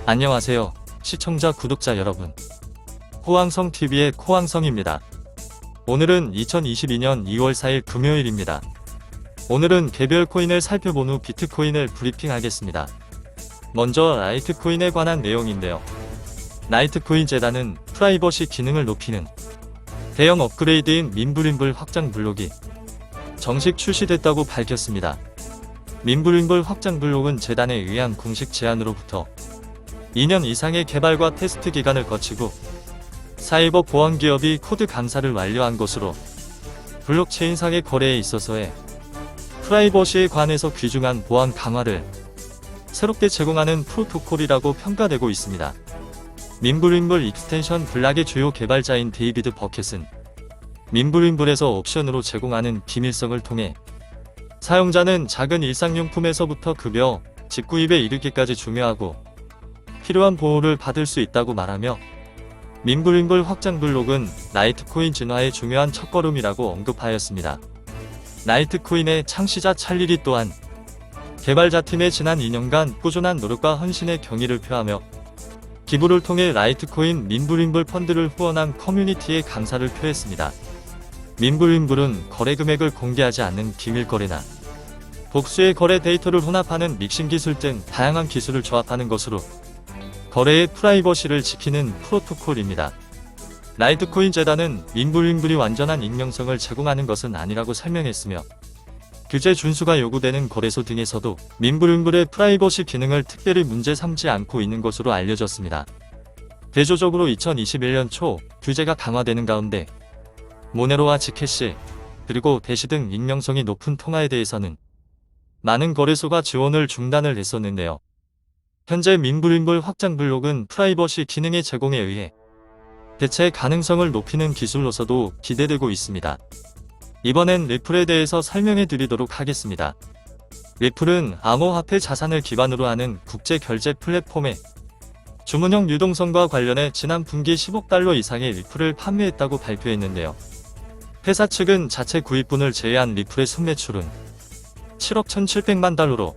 안녕하세요, 시청자 구독자 여러분. 호황성TV의 코황성입니다. 오늘은 2022년 2월 4일 금요일입니다. 오늘은 개별 코인을 살펴본 후 비트코인을 브리핑하겠습니다. 먼저 라이트코인에 관한 내용인데요. 라이트코인 재단은 프라이버시 기능을 높이는 대형 업그레이드인 민블링블 확장 블록이 정식 출시됐다고 밝혔습니다. 민블링블 확장 블록은 재단에 의한 공식 제안으로부터 2년 이상의 개발과 테스트 기간을 거치고 사이버 보안 기업이 코드 감사를 완료한 것으로 블록체인상의 거래에 있어서의 프라이버시에 관해서 귀중한 보안 강화를 새롭게 제공하는 프로토콜이라고 평가되고 있습니다. 민블링블 익스텐션 블락의 주요 개발자인 데이비드 버켓은 민블링블에서 옵션으로 제공하는 비밀성을 통해 사용자는 작은 일상용품에서부터 급여, 집 구입에 이르기까지 중요하고 필요한 보호를 받을 수 있다고 말하며 민블링블 확장 블록은 라이트코인 진화의 중요한 첫걸음이라고 언급하였습니다. 라이트코인의 창시자 찰리리 또한 개발자팀의 지난 2년간 꾸준한 노력과 헌신의 경의를 표하며 기부를 통해 라이트코인 민블링블 펀드를 후원한 커뮤니티에 감사를 표했습니다. 민블링블은 거래 금액을 공개하지 않는 기밀 거래나 복수의 거래 데이터를 혼합하는 믹싱 기술 등 다양한 기술을 조합하는 것으로 거래의 프라이버시를 지키는 프로토콜입니다. 라이트코인 재단은 민블링블이 완전한 익명성을 제공하는 것은 아니라고 설명했으며 규제 준수가 요구되는 거래소 등에서도 민블링블의 프라이버시 기능을 특별히 문제 삼지 않고 있는 것으로 알려졌습니다. 대조적으로 2021년 초 규제가 강화되는 가운데 모네로와 지캐시, 그리고 대시 등 익명성이 높은 통화에 대해서는 많은 거래소가 지원을 중단을 했었는데요. 현재 민블링블 확장 블록은 프라이버시 기능의 제공에 의해 대체 가능성을 높이는 기술로서도 기대되고 있습니다. 이번엔 리플에 대해서 설명해 드리도록 하겠습니다. 리플은 암호화폐 자산을 기반으로 하는 국제 결제 플랫폼에 주문형 유동성과 관련해 지난 분기 10억 달러 이상의 리플을 판매했다고 발표했는데요. 회사 측은 자체 구입분을 제외한 리플의 순매출은 7억 1,700만 달러로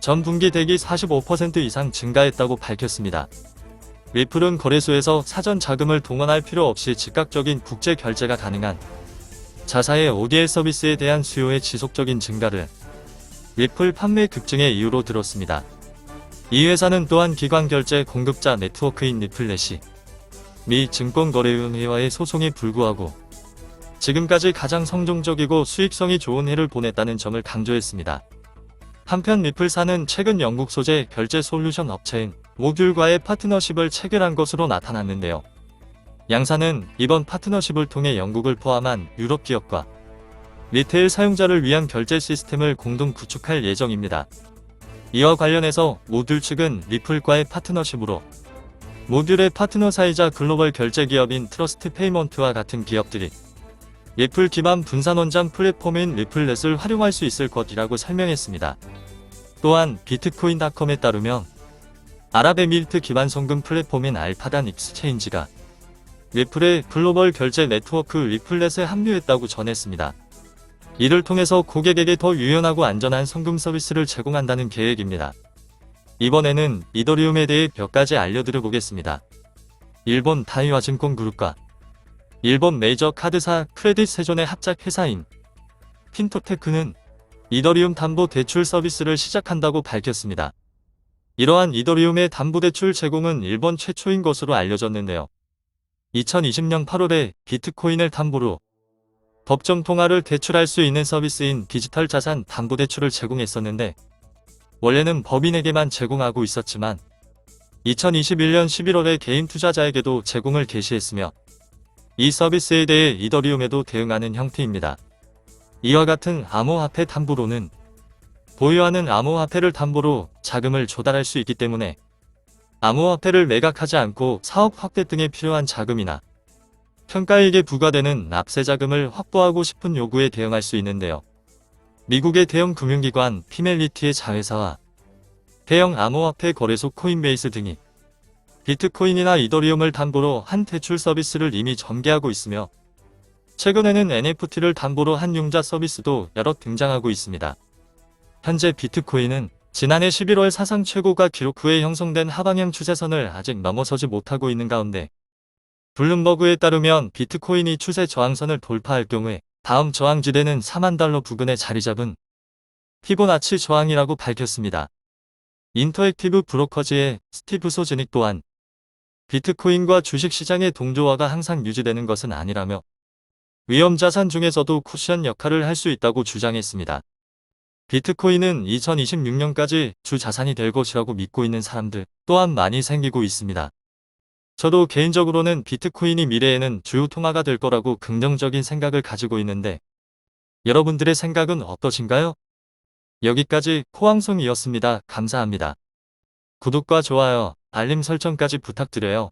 전 분기 대비 45% 이상 증가했다고 밝혔습니다. 리플은 거래소에서 사전 자금을 동원할 필요 없이 즉각적인 국제 결제가 가능한 자사의 ODL 서비스에 대한 수요의 지속적인 증가를 리플 판매 급증의 이유로 들었습니다. 이 회사는 또한 기관 결제 공급자 네트워크인 리플넷이 미 증권거래위원회와의 소송에 불구하고 지금까지 가장 성공적이고 수익성이 좋은 해를 보냈다는 점을 강조했습니다. 한편 리플사는 최근 영국 소재 결제 솔루션 업체인 모듈과의 파트너십을 체결한 것으로 나타났는데요. 양사는 이번 파트너십을 통해 영국을 포함한 유럽 기업과 리테일 사용자를 위한 결제 시스템을 공동 구축할 예정입니다. 이와 관련해서 모듈 측은 리플과의 파트너십으로 모듈의 파트너사이자 글로벌 결제 기업인 트러스트 페이먼트와 같은 기업들이 리플 기반 분산 원장 플랫폼인 리플넷을 활용할 수 있을 것이라고 설명했습니다. 또한 비트코인닷컴에 따르면 아랍에미리트 기반 송금 플랫폼인 알파단 익스체인지가 리플의 글로벌 결제 네트워크 리플넷에 합류했다고 전했습니다. 이를 통해서 고객에게 더 유연하고 안전한 송금 서비스를 제공한다는 계획입니다. 이번에는 이더리움에 대해 몇 가지 알려드려 보겠습니다. 일본 다이와증권 그룹과 일본 메이저 카드사 크레딧 세존의 합작 회사인 핀토테크는 이더리움 담보 대출 서비스를 시작한다고 밝혔습니다. 이러한 이더리움의 담보대출 제공은 일본 최초인 것으로 알려졌는데요. 2020년 8월에 비트코인을 담보로 법정 통화를 대출할 수 있는 서비스인 디지털 자산 담보대출을 제공했었는데 원래는 법인에게만 제공하고 있었지만 2021년 11월에 개인 투자자에게도 제공을 개시했으며 이 서비스에 대해 이더리움에도 대응하는 형태입니다. 이와 같은 암호화폐 담보로는 보유하는 암호화폐를 담보로 자금을 조달할 수 있기 때문에 암호화폐를 매각하지 않고 사업 확대 등에 필요한 자금이나 평가이익에 부과되는 납세 자금을 확보하고 싶은 요구에 대응할 수 있는데요. 미국의 대형 금융기관 피멜리티의 자회사와 대형 암호화폐 거래소 코인베이스 등이 비트코인이나 이더리움을 담보로 한 대출 서비스를 이미 전개하고 있으며 최근에는 NFT를 담보로 한 융자 서비스도 여러 등장하고 있습니다. 현재 비트코인은 지난해 11월 사상 최고가 기록 후에 형성된 하방향 추세선을 아직 넘어서지 못하고 있는 가운데 블룸버그에 따르면 비트코인이 추세 저항선을 돌파할 경우에 다음 저항지대는 4만 달러 부근에 자리잡은 피보나치 저항이라고 밝혔습니다. 인터액티브 브로커즈의 스티브 소즈닉 또한 비트코인과 주식시장의 동조화가 항상 유지되는 것은 아니라며 위험자산 중에서도 쿠션 역할을 할 수 있다고 주장했습니다. 비트코인은 2026년까지 주 자산이 될 것이라고 믿고 있는 사람들 또한 많이 생기고 있습니다. 저도 개인적으로는 비트코인이 미래에는 주요 통화가 될 거라고 긍정적인 생각을 가지고 있는데 여러분들의 생각은 어떠신가요? 여기까지 코왕성이었습니다. 감사합니다. 구독과 좋아요, 알림 설정까지 부탁드려요.